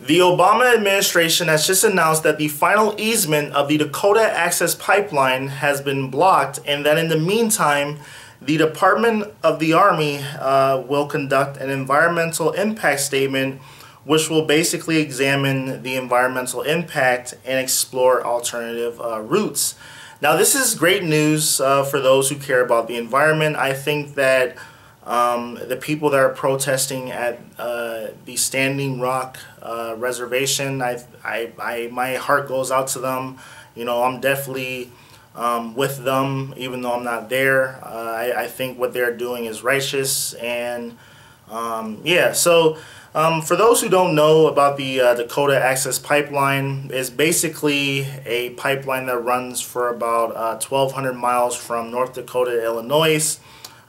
The Obama administration has just announced that the final easement of the Dakota Access Pipeline has been blocked, and that in the meantime, the Department of the Army will conduct an environmental impact statement, which will basically examine the environmental impact and explore alternative routes. Now, this is great news for those who care about the environment. I think that the people that are protesting at the Standing Rock reservation, my heart goes out to them. You know, I'm definitely with them, even though I'm not there. I think what they're doing is righteous, and yeah. So for those who don't know about the Dakota Access Pipeline, it's basically a pipeline that runs for about 1,200 miles from North Dakota to Illinois.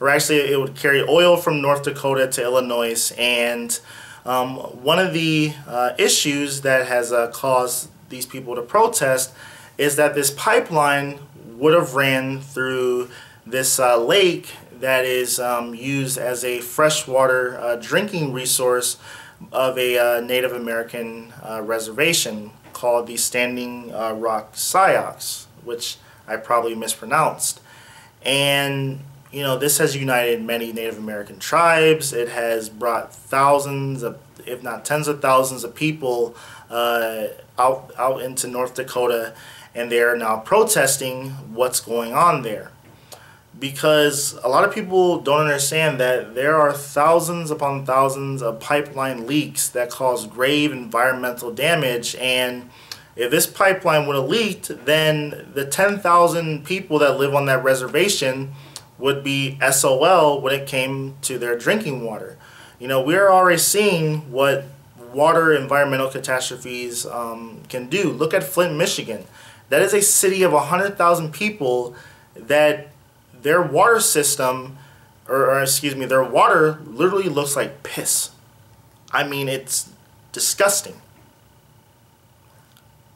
Or actually, it would carry oil from North Dakota to Illinois. And one of the issues that has caused these people to protest is that this pipeline would have ran through this lake that is used as a freshwater drinking resource of a Native American reservation called the Standing Rock Sioux, which I probably mispronounced. And you know, this has united many Native American tribes. It has brought thousands of, if not tens of thousands of people out into North Dakota, and they are now protesting what's going on there. Because a lot of people don't understand that there are thousands upon thousands of pipeline leaks that cause grave environmental damage, and if this pipeline would have leaked, then the 10,000 people that live on that reservation would be SOL when it came to their drinking water. You know, we're already seeing what water environmental catastrophes can do. Look at Flint, Michigan. That is a city of 100,000 people that their water system, or excuse me, their water literally looks like piss. I mean, it's disgusting.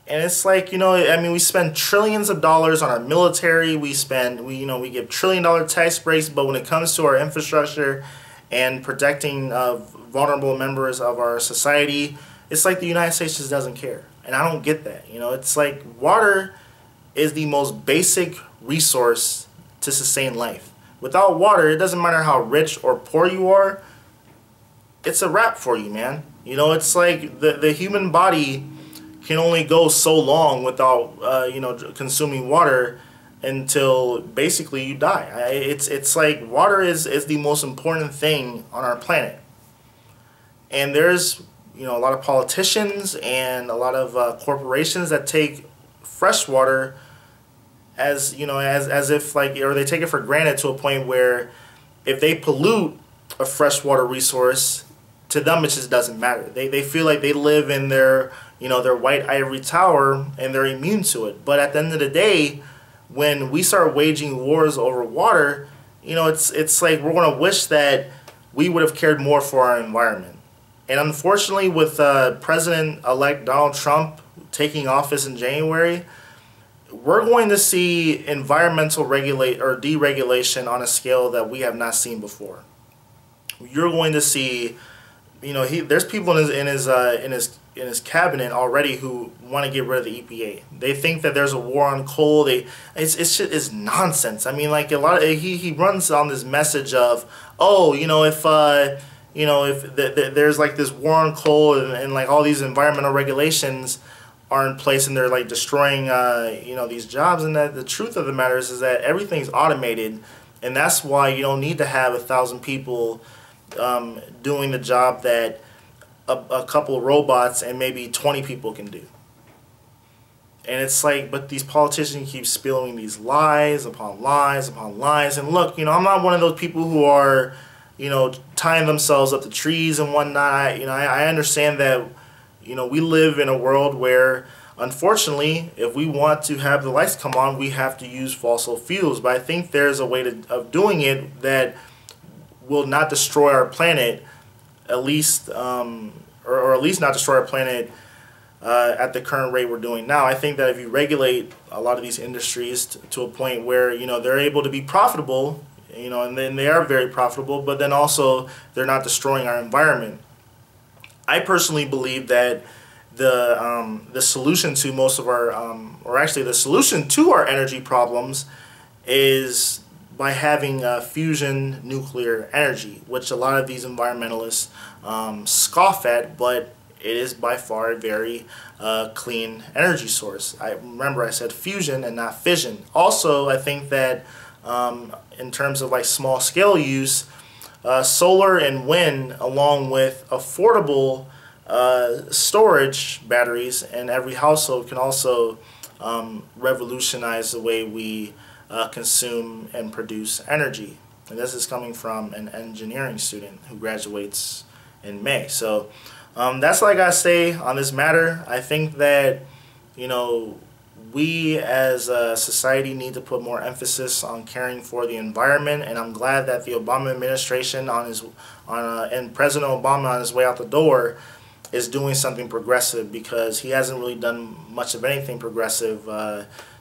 And it's like, you know, I mean, we spend trillions of dollars on our military. We give $1 trillion tax breaks, but when it comes to our infrastructure and protecting vulnerable members of our society, it's like the United States just doesn't care. And I don't get that. You know, it's like water is the most basic resource to sustain life. Without water, it doesn't matter how rich or poor you are, it's a wrap for you, man. You know, it's like the human body can only go so long without you know, consuming water until basically you die. It's like water is the most important thing on our planet. And there's, you know, a lot of politicians and a lot of corporations that take fresh water as, you know, as if like, or they take it for granted to a point where if they pollute a freshwater resource, to them it just doesn't matter. They feel like they live in their, you know, their white ivory tower and they're immune to it. But at the end of the day, when we start waging wars over water, you know, it's like we're going to wish that we would have cared more for our environment. And unfortunately, with President-elect Donald Trump taking office in January, we're going to see environmental deregulation on a scale that we have not seen before. You're going to see, you know, there's people in his cabinet already who want to get rid of the EPA. They think that there's a war on coal. It's nonsense. I mean, like he runs on this message of, oh, you know, if there's like this war on coal and like all these environmental regulations are in place and they're like destroying you know, these jobs, and that the truth of the matter is that everything's automated, and that's why you don't need to have 1,000 people doing the job that a couple of robots and maybe 20 people can do. And it's like, but these politicians keep spilling these lies upon lies upon lies. And look, you know, I'm not one of those people who are, you know, tying themselves up to trees and whatnot. I understand that, you know, we live in a world where, unfortunately, if we want to have the lights come on, we have to use fossil fuels. But I think there's a way of doing it that will not destroy our planet, at least, or at least not destroy our planet at the current rate we're doing now. I think that if you regulate a lot of these industries to a point where, you know, they're able to be profitable, you know, and then they are very profitable, but then also they're not destroying our environment. I personally believe that the solution to most of our, or actually the solution to our energy problems is by having fusion nuclear energy, which a lot of these environmentalists scoff at, but it is by far a very clean energy source. I said fusion and not fission. Also, I think that in terms of like small scale use, solar and wind, along with affordable storage batteries in every household, can also revolutionize the way we consume and produce energy. And this is coming from an engineering student who graduates in May. So that's all I gotta say on this matter. I think that, you know, we as a society need to put more emphasis on caring for the environment, and I'm glad that the Obama administration and President Obama on his way out the door is doing something progressive, because he hasn't really done much of anything progressive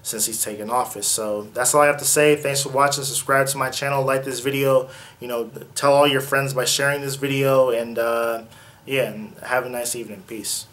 since he's taken office. So that's all I have to say. Thanks for watching. Subscribe to my channel, like this video, you know, tell all your friends by sharing this video, and yeah, and have a nice evening. Peace.